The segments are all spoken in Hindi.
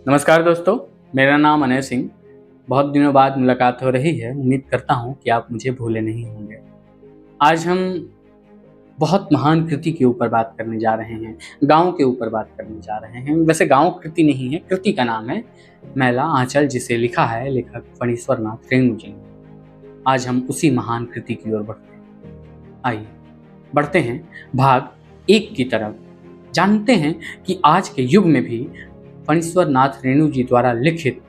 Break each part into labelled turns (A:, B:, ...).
A: नमस्कार दोस्तों, मेरा नाम अनय सिंह। बहुत दिनों बाद मुलाकात हो रही है। उम्मीद करता हूँ कि आप मुझे भूले नहीं होंगे। आज हम बहुत महान कृति के ऊपर बात करने जा रहे हैं, गाँव के ऊपर बात करने जा रहे हैं। वैसे गाँव कृति नहीं है, कृति का नाम है मैला आंचल, जिसे लिखा है लेखक फणीश्वर नाथ रेणु जी ने। आज हम उसी महान कृति की ओर बढ़ते हैं। आइए बढ़ते हैं भाग 1 की तरफ। जानते हैं कि आज के युग में भी फणीश्वर नाथ रेणु जी द्वारा लिखित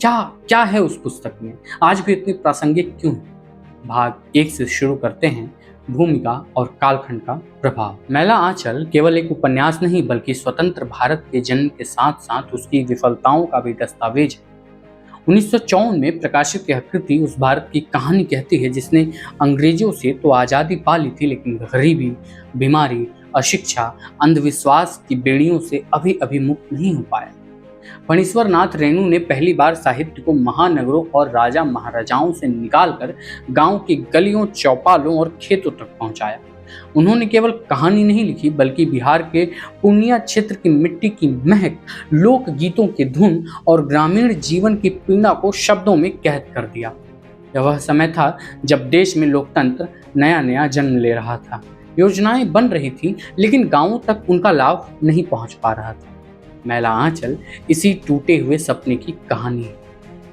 A: क्या क्या है उस पुस्तक में, आज भी इतनी प्रासंगिक क्यों है। भाग 1 से शुरू करते हैं। भूमिका और कालखंड का प्रभाव। मैला आंचल केवल एक उपन्यास नहीं बल्कि स्वतंत्र भारत के जन्म के साथ साथ उसकी विफलताओं का भी दस्तावेज है। 1954 में प्रकाशित यह कृति उस भारत की कहानी कहती है जिसने अंग्रेजों से तो आज़ादी पा ली थी, लेकिन गरीबी, बीमारी, अशिक्षा, अंधविश्वास की बेड़ियों से अभी अभी मुक्त नहीं हो पाया। फणीश्वर नाथ रेणु ने पहली बार साहित्य को महानगरों और राजा महाराजाओं से निकालकर गांव की गलियों, चौपालों और खेतों तक पहुंचाया। उन्होंने केवल कहानी नहीं लिखी बल्कि बिहार के पूर्णिया क्षेत्र की मिट्टी की महक, लोक गीतों की धुन और ग्रामीण जीवन की पीड़ा को शब्दों में कैद कर दिया। यह वह समय था जब देश में लोकतंत्र नया नया जन्म ले रहा था। योजनाएं बन रही थी लेकिन गांवों तक उनका लाभ नहीं पहुंच पा रहा था। मैला आंचल इसी टूटे हुए सपने की कहानी है।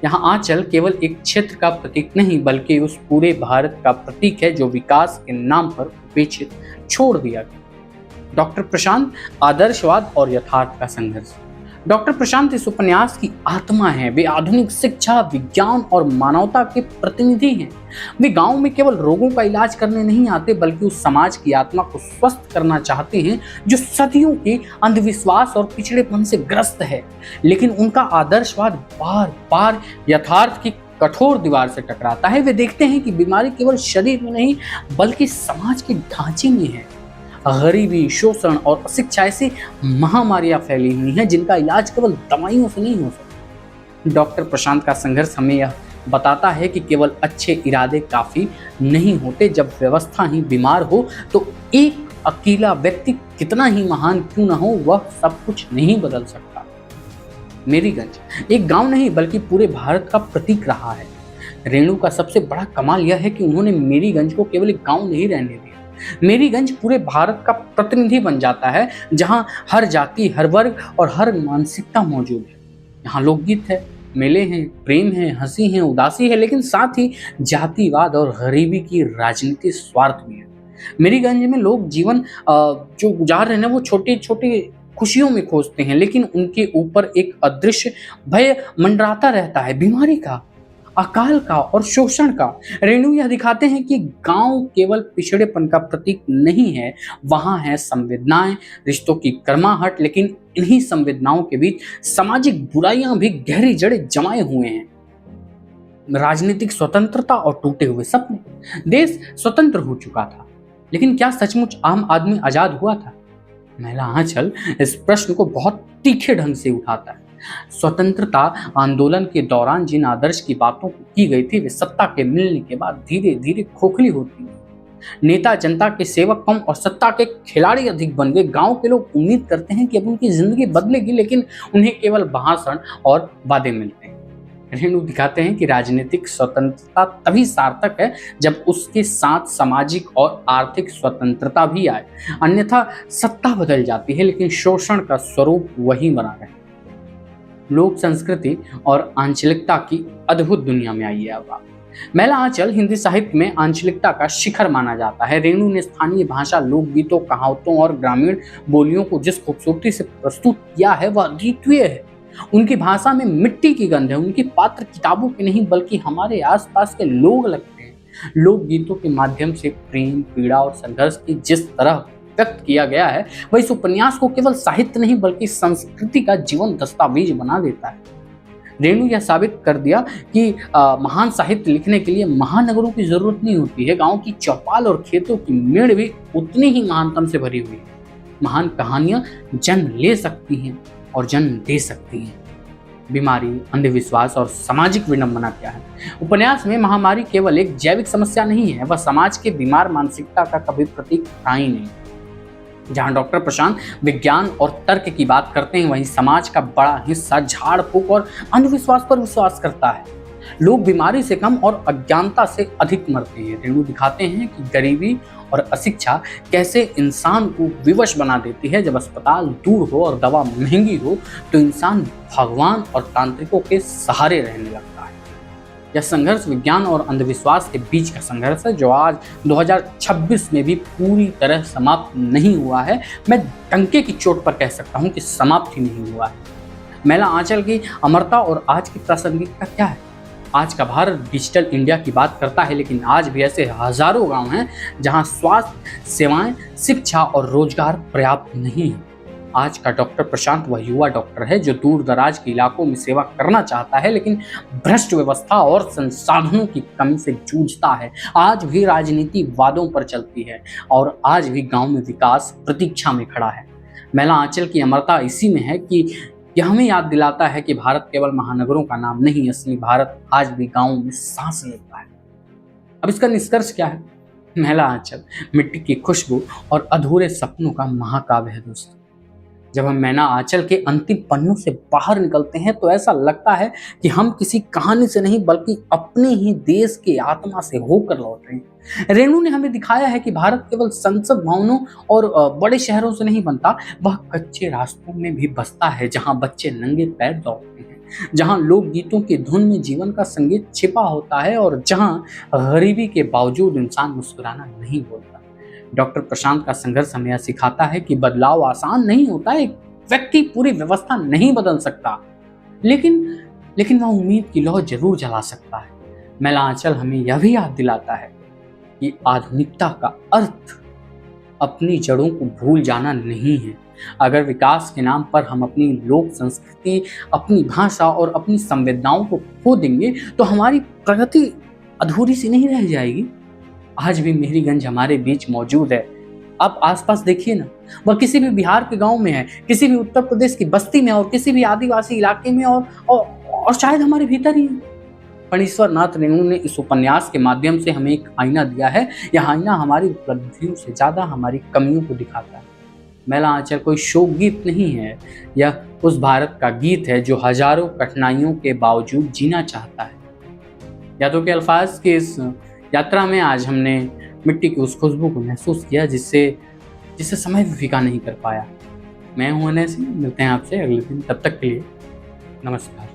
A: यहाँ आंचल केवल एक क्षेत्र का प्रतीक नहीं बल्कि उस पूरे भारत का प्रतीक है जो विकास के नाम पर उपेक्षित छोड़ दिया गया। डॉक्टर प्रशांत, आदर्शवाद और यथार्थ का संघर्ष। डॉक्टर प्रशांत इस उपन्यास की आत्मा है। वे आधुनिक शिक्षा, विज्ञान और मानवता के प्रतिनिधि हैं। वे गांव में केवल रोगों का इलाज करने नहीं आते बल्कि उस समाज की आत्मा को स्वस्थ करना चाहते हैं जो सदियों के अंधविश्वास और पिछड़ेपन से ग्रस्त है। लेकिन उनका आदर्शवाद बार बार यथार्थ की कठोर दीवार से टकराता है। वे देखते हैं कि बीमारी केवल शरीर में नहीं बल्कि समाज के ढांचे में है। गरीबी, शोषण और अशिक्षा ऐसी महामारियां फैली हुई हैं जिनका इलाज केवल दवाइयों से नहीं हो सकता। डॉक्टर प्रशांत का संघर्ष हमें यह बताता है कि केवल अच्छे इरादे काफी नहीं होते। जब व्यवस्था ही बीमार हो तो एक अकेला व्यक्ति कितना ही महान क्यों न हो, वह सब कुछ नहीं बदल सकता। मेरीगंज एक गांव नहीं बल्कि पूरे भारत का प्रतीक रहा है। रेणु का सबसे बड़ा कमाल यह है कि उन्होंने मेरीगंज को केवल एक गांव नहीं रहने दिया। मेरीगंज पूरे भारत का प्रतिनिधि बन जाता है जहां हर जाति, हर वर्ग और हर मानसिकता मौजूद है। यहाँ लोकगीत है, मेले हैं, प्रेम है, हंसी है, उदासी है, लेकिन साथ ही जातिवाद और गरीबी की राजनीति स्वार्थ भी है। मेरीगंज में लोग जीवन जो गुजार रहे हैं वो छोटे छोटे खुशियों में खोजते हैं, लेकिन उनके ऊपर एक अदृश्य भय मंडराता रहता है, बीमारी का, अकाल का और शोषण का। रेणु यह दिखाते हैं कि गांव केवल पिछड़ेपन का प्रतीक नहीं है, वहां है संवेदनाएं, रिश्तों की कर्माहट, लेकिन इन्हीं संवेदनाओं के बीच सामाजिक बुराइयां भी गहरी जड़ें जमाए हुए हैं। राजनीतिक स्वतंत्रता और टूटे हुए सपने। देश स्वतंत्र हो चुका था, लेकिन क्या सचमुच आम आदमी आजाद हुआ था? मैला आंचल इस प्रश्न को बहुत तीखे ढंग से उठाता है। स्वतंत्रता आंदोलन के दौरान जिन आदर्श की बातों की गई थी वे सत्ता के मिलने के बाद धीरे धीरे खोखली होती गई। नेता जनता के सेवक कम और सत्ता के खिलाड़ी अधिक बन गए। गांव के लोग उम्मीद करते हैं कि अब उनकी जिंदगी बदलेगी, लेकिन उन्हें केवल भाषण और वादे मिलते हैं। रेणु दिखाते हैं कि राजनीतिक स्वतंत्रता तभी सार्थक है जब उसके साथ सामाजिक और आर्थिक स्वतंत्रता भी आए, अन्यथा सत्ता बदल जाती है लेकिन शोषण का स्वरूप वही बना रहे। लोक संस्कृति और आंचलिकता की अद्भुत दुनिया में आई है अब आप। मैला आंचल हिंदी साहित्य में आंचलिकता का शिखर माना जाता है। रेणु ने स्थानीय भाषा, लोकगीतों, कहावतों और ग्रामीण बोलियों को जिस खूबसूरती से प्रस्तुत किया है वह अद्वितीय है। उनकी भाषा में मिट्टी की गंध है। उनके पात्र किताबों के नहीं बल्कि हमारे आसपास के लोग लगते हैं। लोकगीतों के माध्यम से प्रेम, पीड़ा और संघर्ष की जिस तरह व्यक्त किया गया है वह इस उपन्यास को केवल साहित्य नहीं बल्कि संस्कृति का जीवन दस्तावेज बना देता है। रेणु यह साबित कर दिया कि महान साहित्य लिखने के लिए महानगरों की जरूरत नहीं होती है। गांव की चौपाल और खेतों की मेड़ भी उतनी ही महानतम से भरी हुई है। महान कहानियां जन्म ले सकती हैं और जन्म दे सकती हैं। बीमारी, अंधविश्वास और सामाजिक विडंबना क्या है? उपन्यास में महामारी केवल एक जैविक समस्या नहीं है, वह समाज के बीमार मानसिकता का कभी प्रतीक था ही नहीं। जहां डॉक्टर प्रशांत विज्ञान और तर्क की बात करते हैं, वहीं समाज का बड़ा हिस्सा झाड़ फूक और अंधविश्वास पर विश्वास करता है। लोग बीमारी से कम और अज्ञानता से अधिक मरते हैं। रेणु दिखाते हैं कि गरीबी और अशिक्षा कैसे इंसान को विवश बना देती है। जब अस्पताल दूर हो और दवा महंगी हो तो इंसान भगवान और तांत्रिकों के सहारे रहने लगता है। यह संघर्ष विज्ञान और अंधविश्वास के बीच का संघर्ष है, जो आज 2026 में भी पूरी तरह समाप्त नहीं हुआ है। मैं डंके की चोट पर कह सकता हूं कि समाप्त ही नहीं हुआ है। महिला आंचल की अमरता और आज की प्रासंगिकता क्या है? आज का भारत डिजिटल इंडिया की बात करता है, लेकिन आज भी ऐसे हजारों गांव हैं जहां स्वास्थ्य सेवाएं, शिक्षा और रोजगार पर्याप्त नहीं है। आज का डॉक्टर प्रशांत वह युवा डॉक्टर है जो दूर दराज के इलाकों में सेवा करना चाहता है, लेकिन भ्रष्ट व्यवस्था और संसाधनों की कमी से जूझता है। आज भी राजनीति वादों पर चलती है और आज भी गांव में विकास प्रतीक्षा में खड़ा है। महिला आंचल की अमरता इसी में है कि यह हमें याद दिलाता है कि भारत केवल महानगरों का नाम नहीं, असली भारत आज भी गांवों में सांस लेता है। अब इसका निष्कर्ष क्या है? महिला आंचल मिट्टी की खुशबू और अधूरे सपनों का महाकाव्य है दोस्तों। जब हम मैना आंचल के अंतिम पन्नों से बाहर निकलते हैं तो ऐसा लगता है कि हम किसी कहानी से नहीं बल्कि अपने ही देश के आत्मा से होकर लौट रहे हैं। रेणु ने हमें दिखाया है कि भारत केवल संसद भवनों और बड़े शहरों से नहीं बनता, वह कच्चे रास्तों में भी बसता है, जहां बच्चे नंगे पैर दौड़ते हैं, जहां लोकगीतों की धुन में जीवन का संगीत छिपा होता है और जहां गरीबी के बावजूद इंसान मुस्कुराना नहीं भूलता। डॉक्टर प्रशांत का संघर्ष हमें यह सिखाता है कि बदलाव आसान नहीं होता। एक व्यक्ति पूरी व्यवस्था नहीं बदल सकता, लेकिन वह उम्मीद की लौ जरूर जला सकता है। महिला आंचल हमें यह भी याद दिलाता है कि आधुनिकता का अर्थ अपनी जड़ों को भूल जाना नहीं है। अगर विकास के नाम पर हम अपनी लोक संस्कृति, अपनी भाषा और अपनी संवेदनाओं को खो देंगे तो हमारी प्रगति अधूरी सी नहीं रह जाएगी। आज भी मेहरीगंज हमारे बीच मौजूद है। आप आसपास देखिए ना, वह किसी भी बिहार के गांव में है, किसी भी उत्तर प्रदेश की बस्ती में और किसी भी आदिवासी इलाके में और शायद हमारे भीतर ही है। फणीश्वर नाथ रेणु ने इस उपन्यास के माध्यम से हमें एक आईना दिया है। यह आईना हमारी उपलब्धियों से ज्यादा हमारी कमियों को दिखाता है। महिला आंचल कोई शोक गीत नहीं है, यह उस भारत का गीत है जो हजारों कठिनाइयों के बावजूद जीना चाहता है। यादों के अल्फाज की इस यात्रा में आज हमने मिट्टी की उस खुशबू को महसूस किया जिसे समय भी फीका नहीं कर पाया। मैं हूं अनय सिंह, मिलते हैं आपसे अगले दिन। तब तक के लिए नमस्कार।